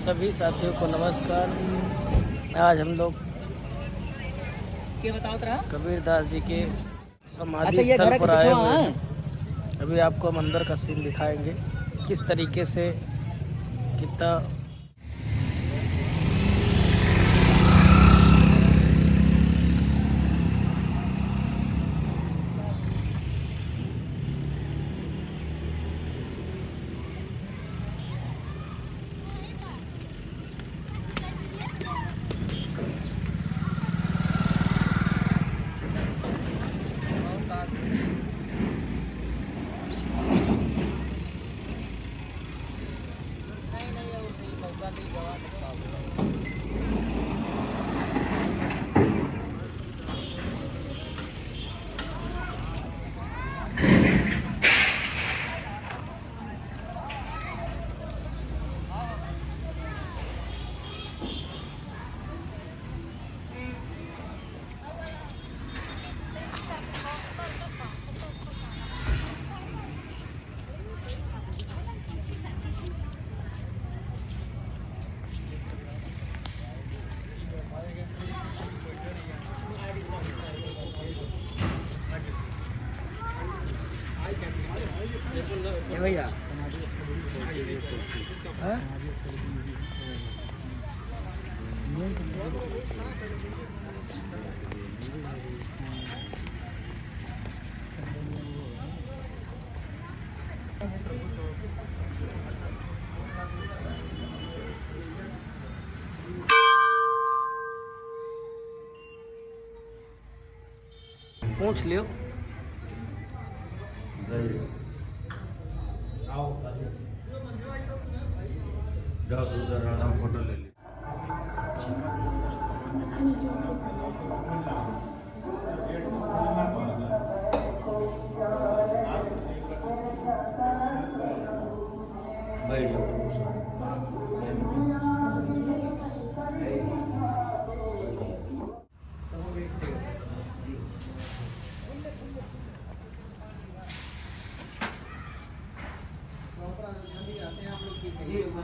सभी साथियों को नमस्कार। आज हम लोग कबीरदास जी के समाधि स्थल पर आए हुए हैं। अभी आपको हम अंदर का सीन दिखाएंगे किस तरीके से कितना भैया पूछ लियो। जाओ तो उधर आना, फोटो ले ली। बैठ जाओ।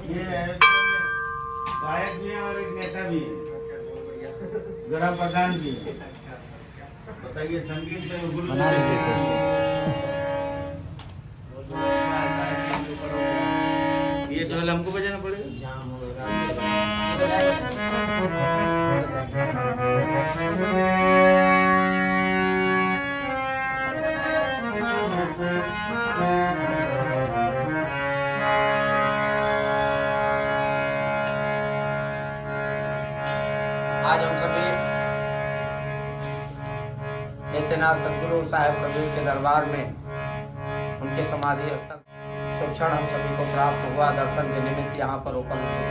ये गायक भी है और एक नेता भी है, गृह प्रधान भी है। बताइए, संगीत में गुरु ये ढोल हमको बजाना पड़ेगा। आज हम सभी नित्यनाथ सदगुरु साहेब कबीर के दरबार में उनके समाधि स्थल शुभ क्षण हम सभी को प्राप्त हुआ। दर्शन के निमित्त यहाँ पर उपस्थित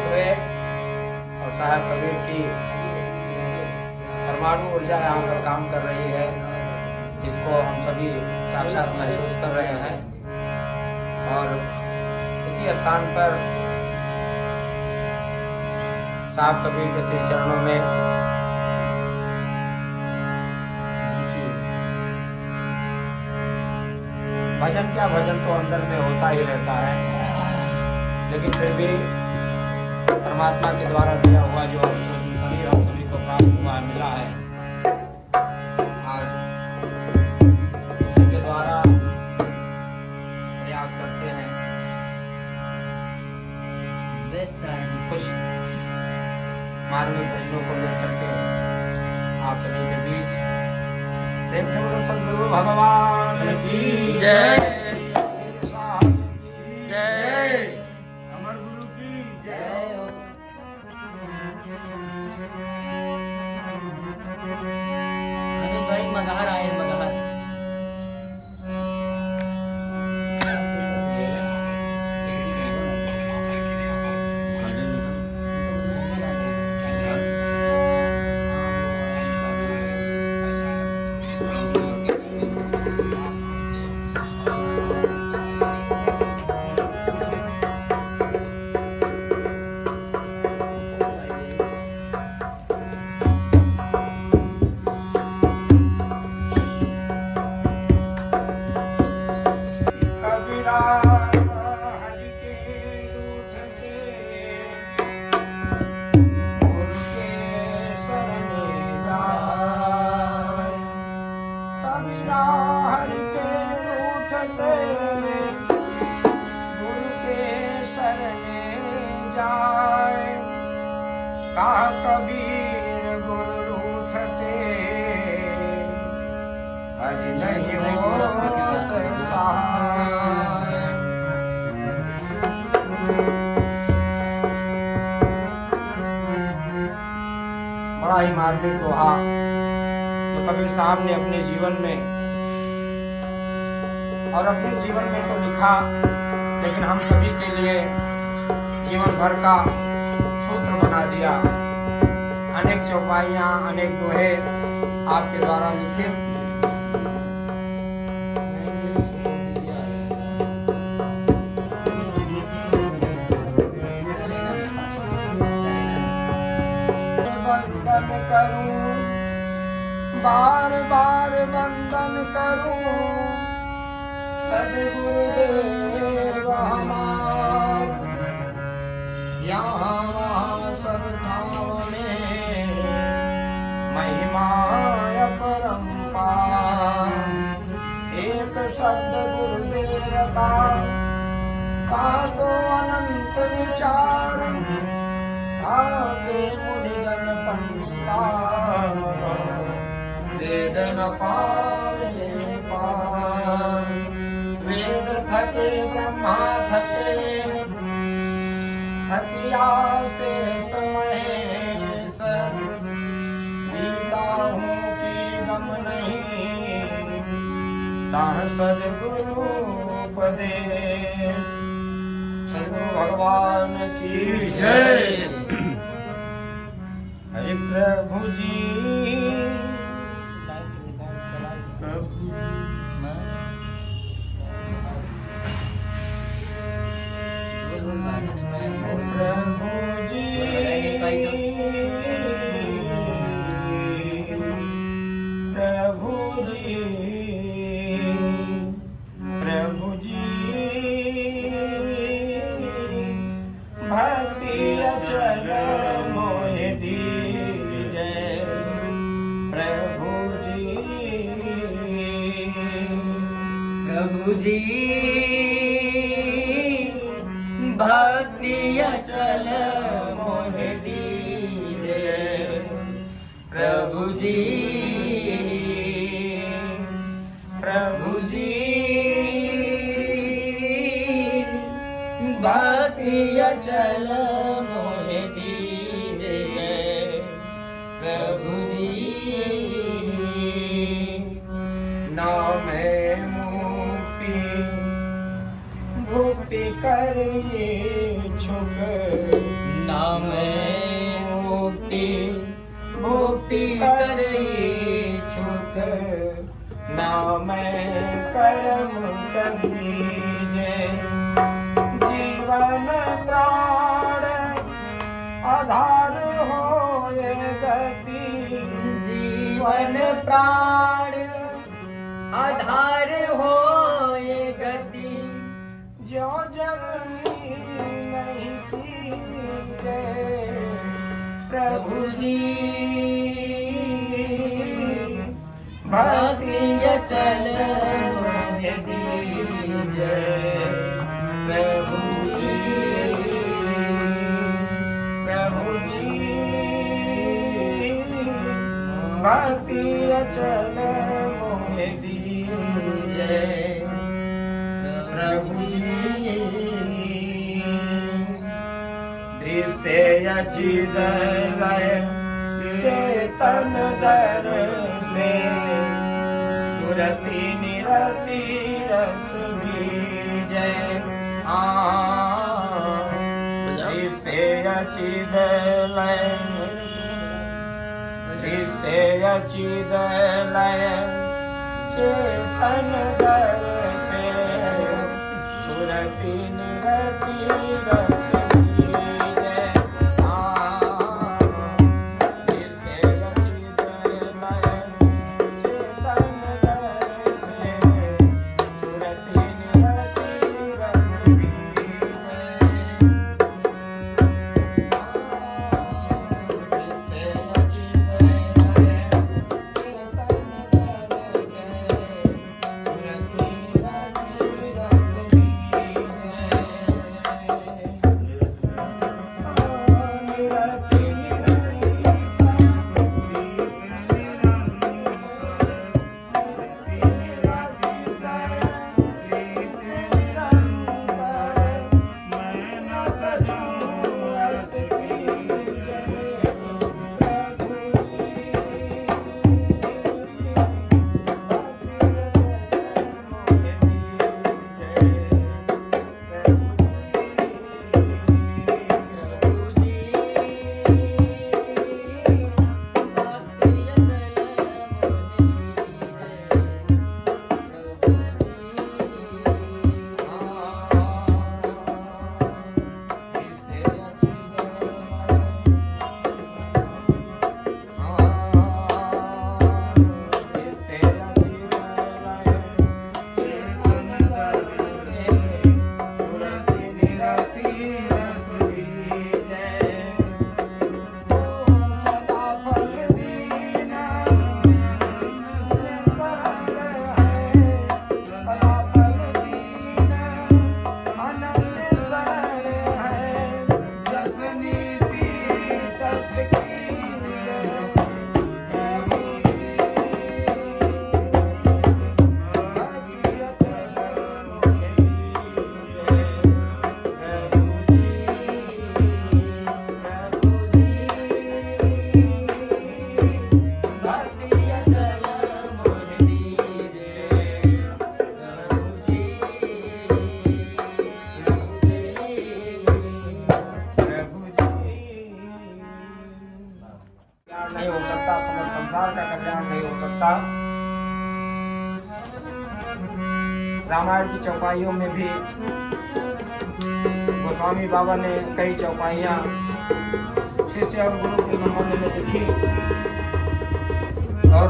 हुए और साहेब कबीर की परमाणु ऊर्जा यहाँ पर काम कर रही है, इसको हम सभी साक्षात महसूस कर रहे हैं। और इसी स्थान पर साहब कबीर के श्री चरणों में भजन क्या भजन तो अंदर में होता ही रहता है, लेकिन फिर भी परमात्मा के द्वारा दिया हुआ जो शरीर हम सभी को प्राप्त हुआ मिला है, आज उसी के द्वारा प्रयास करते हैं कुछ मार्मिक भजनों को लेकर के आप सभी के बीच। प्रेम से बोलो सद्गुरु भगवान की जय जय, अमर गुरु की जय। अमित भाई मगहर आए मगहर। जाए। कहा कबीर गुरु रूठते, हरि नहीं होत सहाय। बड़ा ही मार्मिक दोहा जो कबीर साहब ने अपने जीवन में और अपने जीवन में तो लिखा, लेकिन हम सभी के लिए जीवन भर का सूत्र बना दिया। अनेक चौपाइयाँ, अनेक दोहे आपके द्वारा लिखित वंदन करूं, बार बार वंदन करूं, सद्गुरुदेव हमार। यहाँ वहाँ सब ठाव में महिमा अपरंपार। एक शब्द गुरुदेव का तो अनंत विचार। आगे मुनिजन पंडिता, वेद न पावे पार। वेद थके ब्रह्मा थके, थकिया से समय गीता हूँ की गम नहीं, ताह सद्गुरु पदे। सद्गुरु भगवान की जय। हरि प्रभु जी प्रभु जी भक्ति अचल मोहि दीजै। प्रभु जी भक्ति अचल मोहि दीजै। प्रभु जी भक्ति अचल मोहि दीजै। प्रभु जी नाम मुक्ति भुक्ति करिए छुक। नाम मुक्ति भुक्ति करिए छुक। नाम कर्म करीजे। जीवन प्राण आधार होए गति। जीवन प्राण आधार होए गति। जो जननी नहीं कीजे। प्रभु जी भक्ति अचल मोहि दीजै। प्रभु जी भक्ति अचल मोहि दीजै। प्रभु जी दृश्य अचिद लय चेतन दर से। सुरति निरति रस बीजै। दृश्य अचिद लय चेतन दर से। सुरति निरति रस रस बीजे सदा फल दीना शरण है सदा फल दीना अनन्य शरण है जस नीति तस कीजिए प्रभु नहीं हो सकता, समस्त संसार का कल्याण नहीं हो सकता। रामायण की चौपाइयों में भी गोस्वामी बाबा ने कई चौपाइयाँ शिष्य और गुरु के संबंध में लिखी और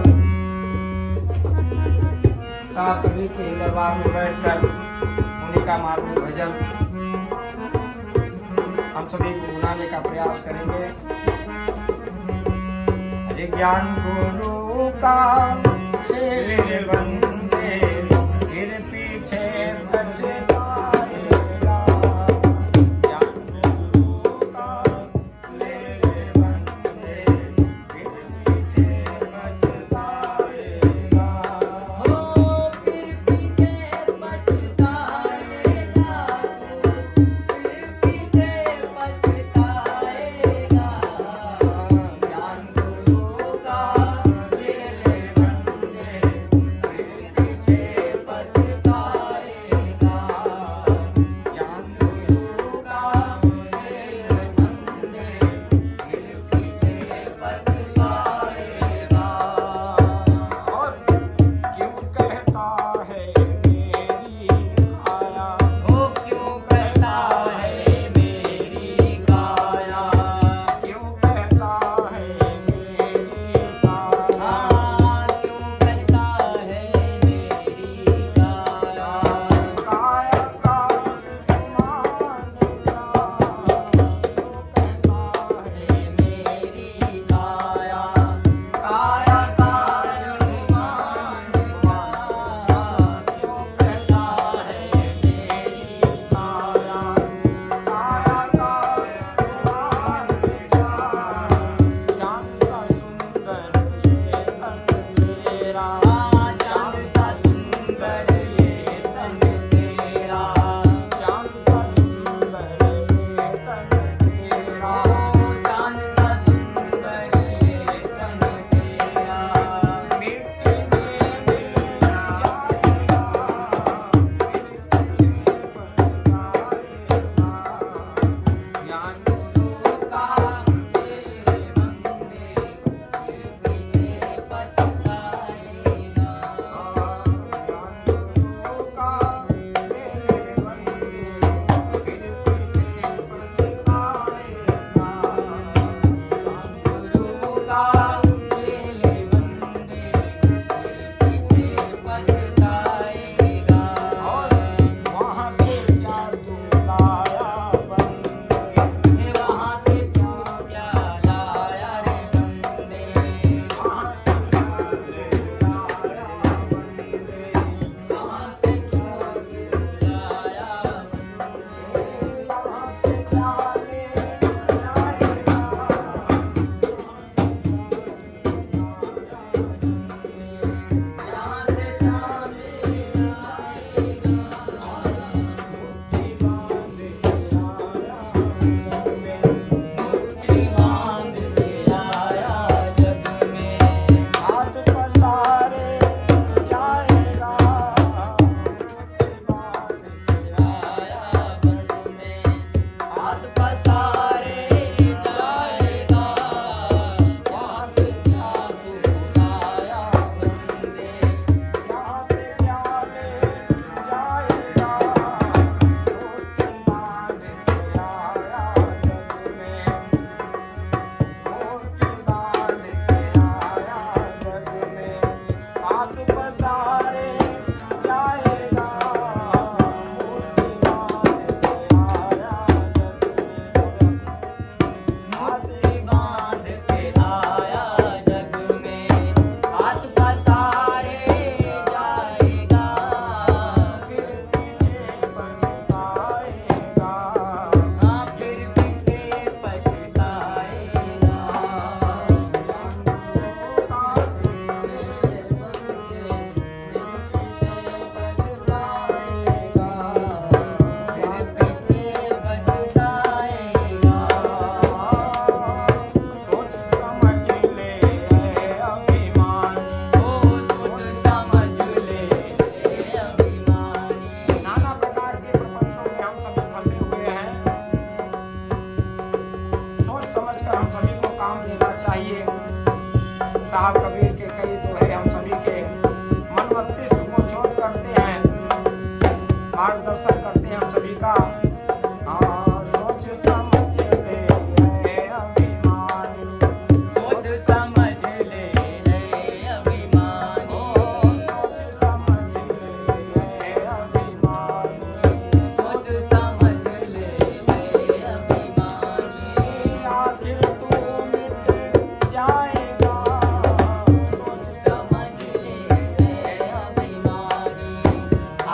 साहब कबीर के दरबार में बैठकर उन्हीं का मार्ग भजन हम सभी को मनाने का प्रयास करेंगे। हरि ज्ञान गुरु का ले बंदे फिर पीछे पछताएगा। ज्ञान गुरु का ले बंदे फिर पीछे पछताएगा। हो फिर पीछे पछताएगा तू, फिर पीछे पछताएगा। ज्ञान गुरु का ले बंदे फिर पीछे पछताएगा। ज्ञान गुरु का ले बंदे फिर पीछे पछताएगा। और क्यों कहता है मेरी काया, वो क्यों कहता है मेरी काया, क्यों कहता है मेरी काया, क्यों कहता है मेरी काया। काया का मान जा, क्यों कहता है मेरी काया, काया का अनुमान जा, क्यों कहता है मेरी काया, काया का मान जा। चांद सा सुंदर ये तन तेरा, चांद सा सुंदर ये तन तेरा, चांद सा सुंदर ये तन तेरा, चांद सा सुंदर ये तन तेरा। मिट्टी में मिल जाएगा, फिर तुझे बताएगा। ज्ञान गुरु का तेरे बंदे फिर पीछे पछताएगा। गुरु का तेरे बंदे फिर पीछे पछताएगा। वहाँ से क्या तू लाया बंदे, ये वहाँ से तू क्या लाया रे बंदे, वहाँ से तू लाया बंदे। यहाँ से क्या ले जाएगा, यहाँ से जाने मूर्ति बांध के आया जग में, हाथ पसारे जाएगा, आया बन में हाथ पसारे जाएगा। वहाँ से क्या तू लाया बंदे, यहाँ से क्या ले जाएगा, मूर्ति बांध के आया जग में, मूर्ति बांध के आया जग में, हाथ पसारे जाएगा, मूर्ति बांध के आया जग मिलकर हम सभी को काम लेना चाहिए। साहब कबीर के कई दोहे हम सभी के मन मस्तिष्क को चोट करते हैं, मार्गदर्शन करते हैं हम सभी का। सोच समझ ले अभिमानी, सोच समझ ले रे अभिमानी, सोच समझ ले अभिमानी, सोच समझ ले रे अभिमानी, आखिर तू मिट जाएगा। सोच समझ ले रे अभिमानी,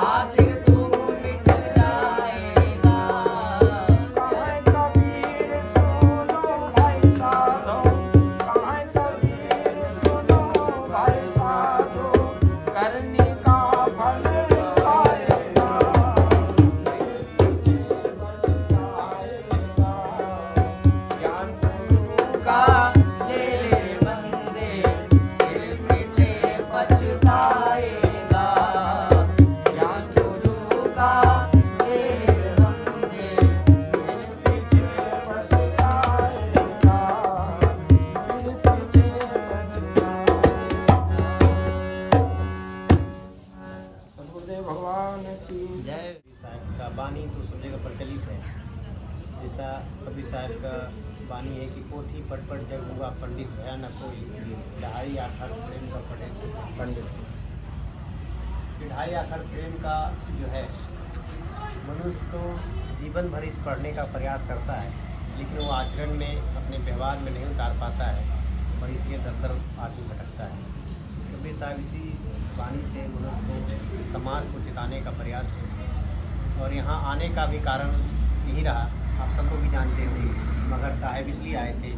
आखिर तू मिट जाएगा। कहाँ कबीर सुनो भाई साधो, कहाँ कबीर सुनो भाई साधो, करने का फल आएगा, फिर तुझे बच जाएगा। ज्ञान गुरु का ले ले बंदे, फिर पीछे पछताएगा। ज्ञान गुरु का ले ले बंदे, फिर पीछे पछताएगा, फिर पीछे पछताएगा। सद्गुरुदेव भगवान की जय। साहब का वाणी तो सब जगह प्रचलित है। जैसा कबीर साहब का वाणी है कि पोथी पढ़ पढ़ जग हुआ पंडित भया न कोई, ढाई आखर प्रेम का पढ़े से पंडित। ये ढाई आखर प्रेम का जो है, मनुष्य तो जीवन भर इस पढ़ने का प्रयास करता है, लेकिन वो आचरण में अपने व्यवहार में नहीं उतार पाता है और इसलिए दर दर आदमी भटकता है। कबीर साहब इसी वाणी से मनुष्य को, समाज को चिताने का प्रयास है। और यहाँ आने का भी कारण यही रहा, आप सबको भी जानते होंगे। मगर साहब इसलिए आए थे,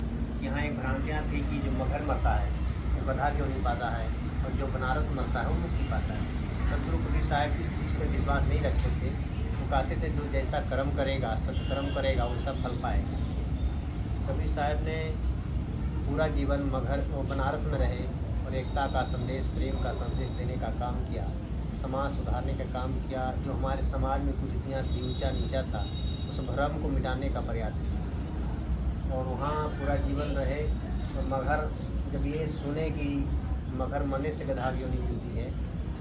यहाँ एक भ्रांतियाँ थी कि जो मगर मरता है वो गधा क्यों नहीं पाता है, और जो बनारस मरता है वो मुक्ति पाता है। सदगुरु कबीर साहब इस चीज़ पर विश्वास नहीं रखते थे। वो कहते थे जो जैसा कर्म करेगा, सत्कर्म करेगा, वैसा फल पाएगा। कबीर साहब ने पूरा जीवन मगर वो बनारस में रहे और एकता का संदेश, प्रेम का संदेश देने का काम किया, समाज सुधारने का काम किया। जो हमारे समाज में कुरीतियाँ थी, ऊंचा नीचा था, उस भ्रम को मिटाने का प्रयास किया और वहाँ पूरा जीवन रहे। और मगर जब ये सुने कि मगर मरने से गधा क्यों नहीं मिलती है,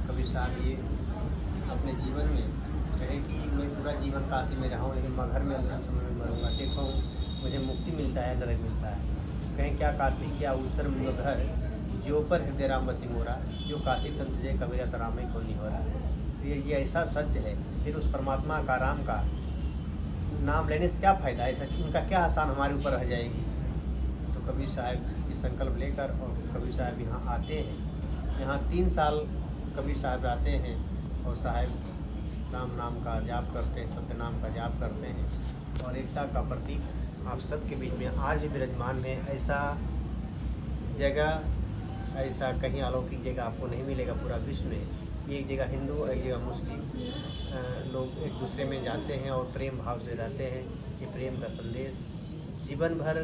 कबीर साहब ये अपने जीवन में कहे कि मैं पूरा जीवन काशी में रहा हूँ, लेकिन मगर में अंतिम समय में मरूँगा। देखो मुझे मुक्ति मिलता है, नरक मिलता है। कहें क्या काशी क्या उसर घर, जो पर हृदय राम बसी मोरा, जो काशी तंत्र जय कबीरा तो राम को नहीं हो रहा। तो ये ऐसा सच है, फिर उस परमात्मा का, राम का नाम लेने से क्या फ़ायदा, ऐसा उनका क्या आसान हमारे ऊपर रह जाएगी। तो कबीर साहब ये संकल्प लेकर और कबीर साहब यहाँ आते हैं। यहाँ 3 साल कबीर साहब रहते हैं और साहब राम नाम का जाप करते हैं, सत्य नाम का जाप करते हैं। और एकता का प्रतीक आप सबके बीच में आज भी विराजमान है। ऐसा जगह, ऐसा कहीं अलौकिक जगह आपको नहीं मिलेगा पूरा विश्व में। एक जगह हिंदू और एक जगह मुस्लिम लोग एक दूसरे में जाते हैं और प्रेम भाव से रहते हैं। ये प्रेम का संदेश जीवन भर,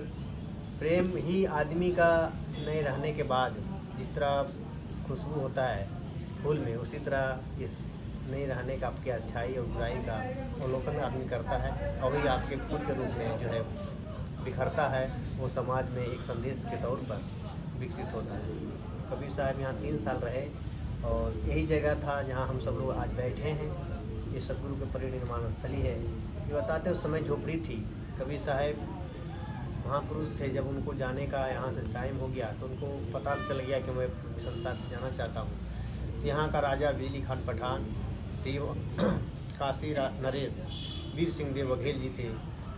प्रेम ही आदमी का नहीं रहने के बाद जिस तरह खुशबू होता है फूल में, उसी तरह इस नहीं रहने का आपकी अच्छाई और बुराई का अवलोकन आदमी करता है और वही आपके फूल के रूप में जो है बिखरता है, वो समाज में एक संदेश के तौर पर विकसित होता है। कबीर साहब यहाँ 3 साल रहे और यही जगह था जहाँ हम सब लोग आज बैठे हैं। ये सदगुरु के परिनिर्वाण स्थली है। ये बताते उस समय झोपड़ी थी। कबीर साहब महापुरुष थे, जब उनको जाने का यहाँ से टाइम हो गया तो उनको पता चल गया कि मैं संसार से जाना चाहता हूँ। तो यहाँ का राजा बिजली खान पठान, देव काशी नरेश, वीर सिंह देव बघेल जी थे।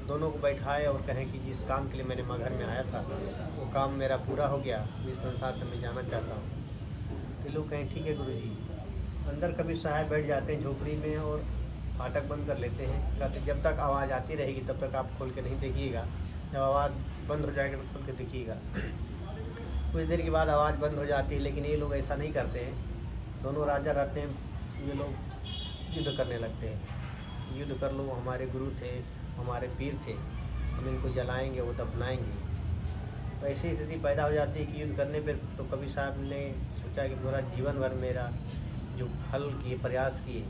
दोनों को बैठाए और कहें कि जिस काम के लिए मैंने मगहर में आया था वो काम मेरा पूरा हो गया, इस संसार से मैं जाना चाहता हूँ। तो लोग कहें ठीक है गुरुजी। अंदर कबीर साहब बैठ जाते हैं झोपड़ी में और फाटक बंद कर लेते हैं। कहते जब तक आवाज़ आती रहेगी तब तक आप खोल के नहीं देखिएगा, जब आवाज़ बंद हो जाएगी तो खोल के देखिएगा। कुछ देर के बाद आवाज़ बंद हो जाती है, लेकिन ये लोग ऐसा नहीं करते हैं। दोनों राजा रहते हैं, ये लोग युद्ध करने लगते हैं। युद्ध कर लो, हमारे गुरु थे, हमारे पीर थे, हम इनको जलाएंगे, वो दफनाएंगे। तो ऐसी स्थिति पैदा हो जाती है कि युद्ध करने पर तो कबीर साहब ने सोचा कि पूरा जीवन भर मेरा जो फल किए, प्रयास किए,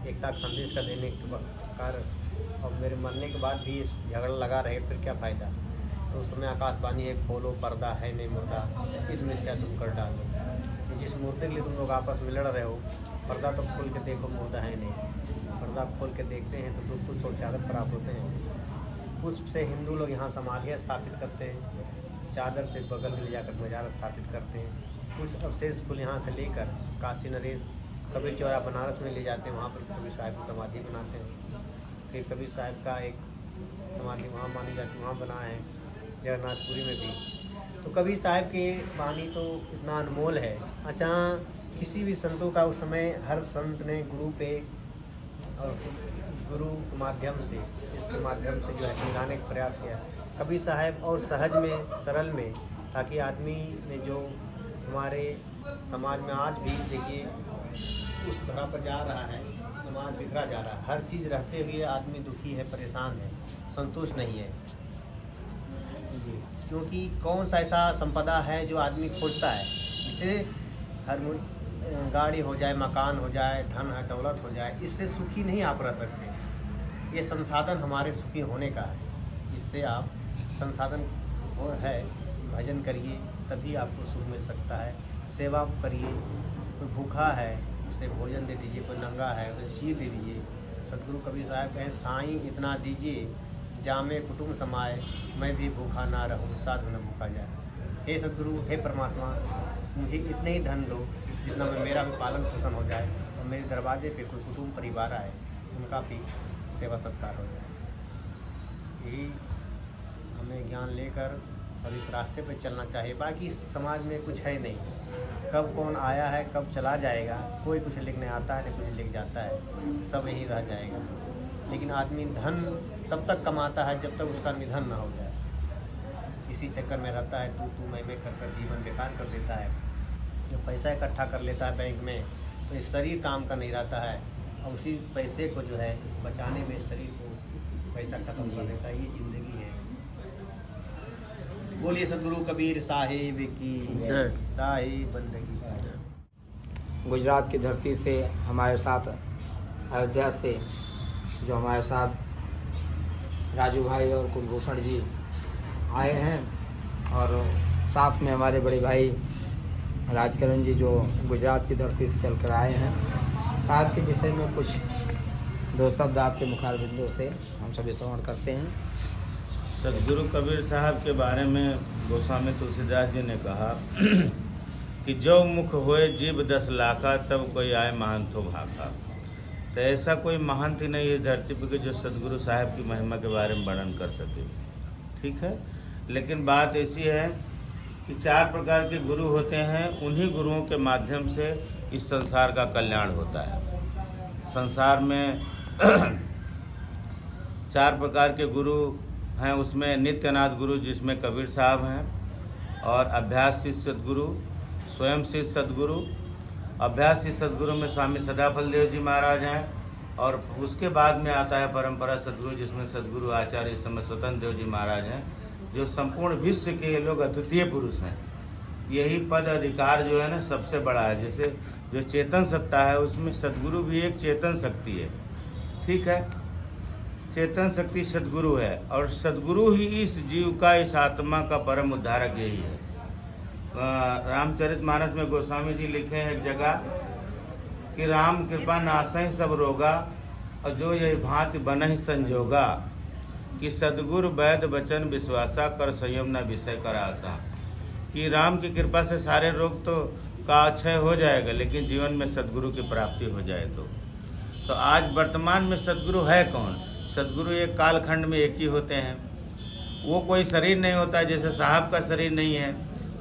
एकता का संदेश का देने के कारण, और मेरे मरने के बाद भी झगड़ा लगा रहे फिर क्या फ़ायदा। तो उस समय आकाशवाणी है, खोलो पर्दा है नहीं मुर्दा, ईद मिथ्या तुम कर डालो। जिस मुर्दे के लिए तुम लोग आपस में लड़ रहे हो, पर्दा तो खोल के देखो, मुर्दा है नहीं। पर्दा खोल के देखते हैं तो दुख कुछ और चादर प्राप्त होते हैं। पुष्प से हिंदू लोग यहाँ समाधियाँ स्थापित करते हैं, चादर से बगल में ले जाकर मजार स्थापित करते हैं। उस अवशेष फूल यहाँ से लेकर काशी नरेश कबीर चौरा बनारस में ले जाते हैं, वहाँ पर कबीर साहब की समाधि बनाते हैं। फिर कबीर साहब का एक समाधि वहाँ मानी जाती है, वहाँ बना है जगन्नाथपुरी में भी। तो कबीर साहब की वाणी तो इतना अनमोल है। अच्छा, किसी भी संतों का उस समय हर संत ने गुरु पे और गुरु के माध्यम से, शिष्य के माध्यम से जो है समझाने का प्रयास किया कबीर साहब, और सहज में, सरल में, ताकि आदमी में जो हमारे समाज में आज भी देखिए उस धरा पर जा रहा है, समाज बिखरा जा रहा है। हर चीज़ रहते हुए आदमी दुखी है, परेशान है, संतुष्ट नहीं है। क्योंकि कौन सा ऐसा संपदा है जो आदमी खोजता है, जिसे हर गाड़ी हो जाए, मकान हो जाए, धन है, दौलत हो जाए, इससे सुखी नहीं आप रह सकते। ये संसाधन हमारे सुखी होने का है। इससे आप संसाधन है, भजन करिए तभी आपको सुख मिल सकता है। सेवा करिए, कोई भूखा है उसे भोजन दे दीजिए, कोई नंगा है उसे चीर दे दीजिए। सतगुरु कबीर साहब कहें, साईं इतना दीजिए जामे कुटुंब समाए, मैं भी भूखा ना रहूं साधु न भूखा जाए। हे सतगुरु, हे परमात्मा, मुझे इतने ही धन दो जितना में मेरा भी पालन पोषण हो जाए और मेरे दरवाजे पे कोई कुटुंब परिवार आए, उनका भी सेवा सत्कार हो जाए। यही हमें ज्ञान लेकर और इस रास्ते पे चलना चाहिए। बाकी इस समाज में कुछ है नहीं, कब कौन आया है, कब चला जाएगा, कोई कुछ लिखने आता है, नहीं कुछ लिख जाता है, सब यहीं रह जाएगा। लेकिन आदमी धन तब तक कमाता है जब तक उसका निधन ना हो जाए। इसी चक्कर में रहता है, तू मैं कर जीवन बेकार कर देता है। जब पैसा इकट्ठा कर लेता है बैंक में, तो इस शरीर काम का नहीं रहता है, और उसी पैसे को जो है बचाने में शरीर को पैसा खत्म कर देता है। ये ज़िंदगी है। बोलिए सतगुरु कबीर साहिब की जय, साहिब बंदगी। गुजरात की धरती से हमारे साथ, अयोध्या से जो हमारे साथ राजू भाई और कुलभूषण जी आए हैं, और साथ में हमारे बड़े भाई राजकरण जी जो गुजरात की धरती से चलकर आए हैं। साहब के विषय में कुछ दो शब्द आपके मुखारबिंदों से हम सभी श्रवण करते हैं। सतगुरु कबीर साहब के बारे में गोस्वामी तुलसीदास जी ने कहा कि जो मुख होए जीव 10 लाखा, तब कोई आए महंत हो भाखा। तो ऐसा कोई महंत ही नहीं इस धरती पर कि जो सतगुरु साहब की महिमा के बारे में वर्णन कर सके। ठीक है, लेकिन बात ऐसी है कि 4 प्रकार के गुरु होते हैं, उन्हीं गुरुओं के माध्यम से इस संसार का कल्याण होता है। संसार में 4 प्रकार के गुरु हैं, उसमें नित्यनाथ गुरु जिसमें कबीर साहब हैं, और अभ्यास शिष्य सदगुरु, स्वयं शिष्य सदगुरु। अभ्यास शिष्य सदगुरु में स्वामी सदाफल देव जी महाराज हैं, और उसके बाद में आता है परंपरा सदगुरु जिसमें सदगुरु आचार्य इस समय स्वतंत्र देव जी महाराज हैं, जो संपूर्ण विश्व के ये लोग अद्वितीय पुरुष हैं। यही पद अधिकार जो है ना सबसे बड़ा है। जैसे जो चेतन सत्ता है उसमें सदगुरु भी एक चेतन शक्ति है। ठीक है, चेतन शक्ति सदगुरु है, और सदगुरु ही इस जीव का, इस आत्मा का परम उद्धारक यही है। रामचरितमानस में गोस्वामी जी लिखे हैं एक जगह कि राम कृपा नासहि सब रोगा, और जो यही भांति बनहि संजोगा, कि सदगुरु वैद वचन विश्वासा, कर संयम न विषय कर आशा। कि राम की कृपा से सारे रोग तो का क्षय हो जाएगा, लेकिन जीवन में सदगुरु की प्राप्ति हो जाए तो आज वर्तमान में सदगुरु है कौन? सदगुरु एक कालखंड में एक ही होते हैं। वो कोई शरीर नहीं होता, जैसे साहब का शरीर नहीं है,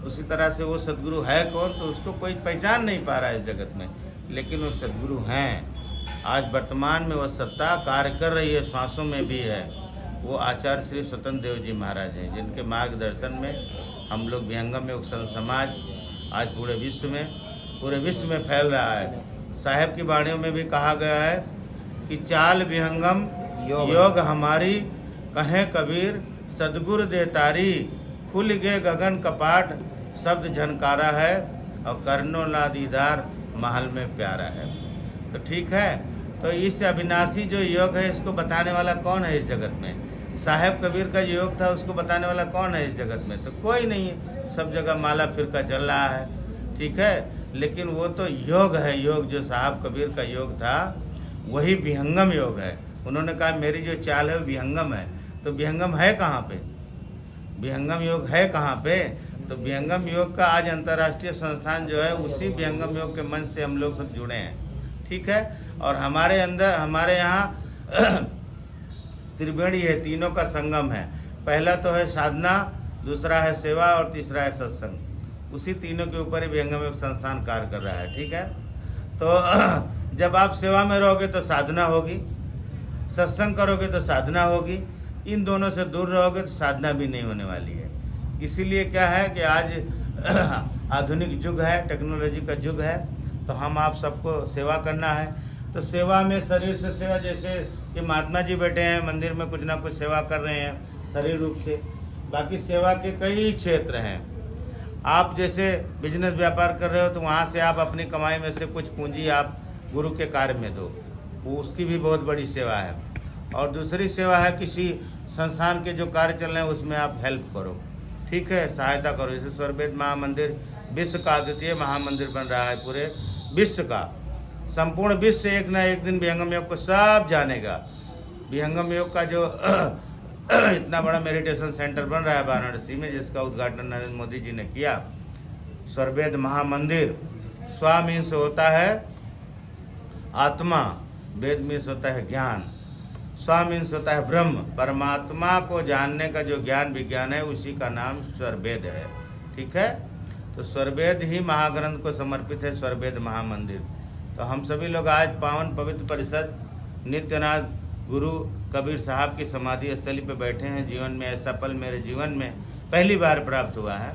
उसी तरह से वो सदगुरु है कौन, तो उसको कोई पहचान नहीं पा रहा है इस जगत में, लेकिन वो सदगुरु हैं। आज वर्तमान में वह सत्ता कार्य कर रही है, श्वासों में भी है। वो आचार्य श्री स्वतंत्र देव जी महाराज हैं, जिनके मार्गदर्शन में हम लोग विहंगम योग समाज आज पूरे विश्व में फैल रहा है। साहेब की वाणियों में भी कहा गया है कि चाल विहंगम योग हमारी, कहें कबीर सदगुरु दे तारी, खुल गए गगन कपाट शब्द झनकारा है, और कर्णों ला दीदार महल में प्यारा है। तो ठीक है, तो इस अविनाशी जो योग है इसको बताने वाला कौन है इस जगत में? साहेब कबीर का जो योग था उसको बताने वाला कौन है इस जगत में? तो कोई नहीं है। सब जगह माला फिरका चल रहा है, ठीक है, लेकिन वो तो योग है। योग जो साहब कबीर का योग था वही विहंगम योग है। उन्होंने कहा मेरी जो चाल है वो विहंगम है। तो विहंगम है कहाँ पे? विहंगम योग है कहाँ पे? तो विहंगम योग का आज अंतर्राष्ट्रीय संस्थान जो है उसी विहंगम योग के मंच से हम लोग सब जुड़े हैं, ठीक है। और हमारे अंदर, हमारे यहाँ त्रिवेणी है, तीनों का संगम है। पहला तो है साधना, दूसरा है सेवा और तीसरा है सत्संग। उसी तीनों के ऊपर ही विहंगम योग संस्थान कार्य कर रहा है, ठीक है। तो जब आप सेवा में रहोगे तो साधना होगी, सत्संग करोगे तो साधना होगी, इन दोनों से दूर रहोगे तो साधना भी नहीं होने वाली है। इसीलिए क्या है कि आज आधुनिक युग है, टेक्नोलॉजी का युग है, तो हम आप सबको सेवा करना है। तो सेवा में शरीर से सेवा, जैसे कि महात्मा जी बैठे हैं मंदिर में कुछ ना कुछ सेवा कर रहे हैं शरीर रूप से, बाकी सेवा के कई क्षेत्र हैं। आप जैसे बिजनेस व्यापार कर रहे हो तो वहाँ से आप अपनी कमाई में से कुछ पूंजी आप गुरु के कार्य में दो, वो उसकी भी बहुत बड़ी सेवा है। और दूसरी सेवा है किसी संस्थान के जो कार्य चल रहे हैं उसमें आप हेल्प करो, ठीक है, सहायता करो। जैसे स्वरवेद महामंदिर विश्व का अद्वितीय महामंदिर बन रहा है, पूरे विश्व का, संपूर्ण विश्व एक ना एक दिन विहंगम योग को सब जानेगा। विहंगम योग का जो इतना बड़ा मेडिटेशन सेंटर बन रहा है वाराणसी में, जिसका उद्घाटन नरेंद्र मोदी जी ने किया, स्वरवेद महामंदिर। स्वा मीन्स होता है आत्मा, वेद मीन्स होता है ज्ञान, स्वा मीन्स होता है ब्रह्म। परमात्मा को जानने का जो ज्ञान विज्ञान है उसी का नाम स्वरवेद है, ठीक है। तो स्वरवेद ही महाग्रंथ को समर्पित है, स्वरवेद महामंदिर। तो हम सभी लोग आज पावन पवित्र परिषद नित्यनाथ गुरु कबीर साहब की समाधि स्थली पर बैठे हैं। जीवन में ऐसा पल मेरे जीवन में पहली बार प्राप्त हुआ है,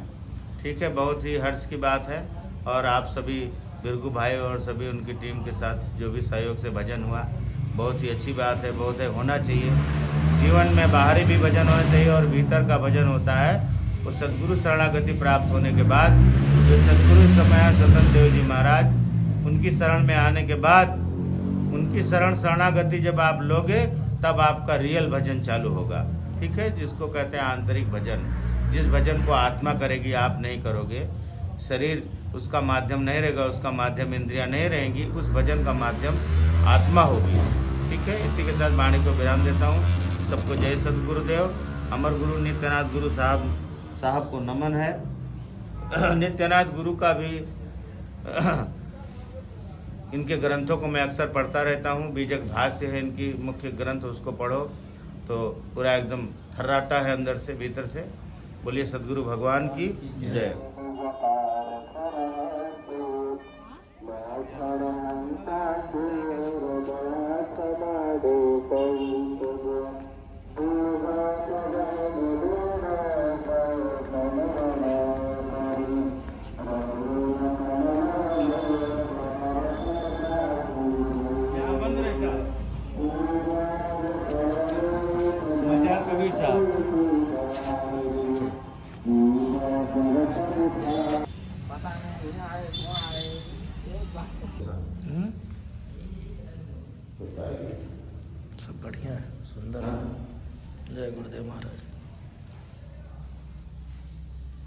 ठीक है, बहुत ही हर्ष की बात है। और आप सभी बिरगू भाई और सभी उनकी टीम के साथ जो भी सहयोग से भजन हुआ, बहुत ही अच्छी बात है, बहुत है, होना चाहिए। जीवन में बाहरी भी भजन होना चाहिए और भीतर का भजन होता है वो सद्गुरु शरणागति प्राप्त होने के बाद। जो सद्गुरु समय स्वतंत्र देव जी महाराज, उनकी शरण में आने के बाद, उनकी शरणागति जब आप लोगे तब आपका रियल भजन चालू होगा, ठीक है, जिसको कहते हैं आंतरिक भजन। जिस भजन को आत्मा करेगी, आप नहीं करोगे, शरीर उसका माध्यम नहीं रहेगा, उसका माध्यम इंद्रियां नहीं रहेंगी, उस भजन का माध्यम आत्मा होगी, ठीक है। इसी के साथ वाणी को विराम देता हूँ। सबको जय सद्गुरुदेव। अमर गुरु नित्यनाथ गुरु साहब को नमन है। नित्यनाथ गुरु का भी इनके ग्रंथों को मैं अक्सर पढ़ता रहता हूँ। बीजक भाष्य है इनकी मुख्य ग्रंथ, उसको पढ़ो तो पूरा एकदम थर्राटा है अंदर से भीतर से। बोलिए सद्गुरु भगवान की जय। कबीर साहब सब बढ़िया है, सुंदर है। जय गुरुदेव महाराज।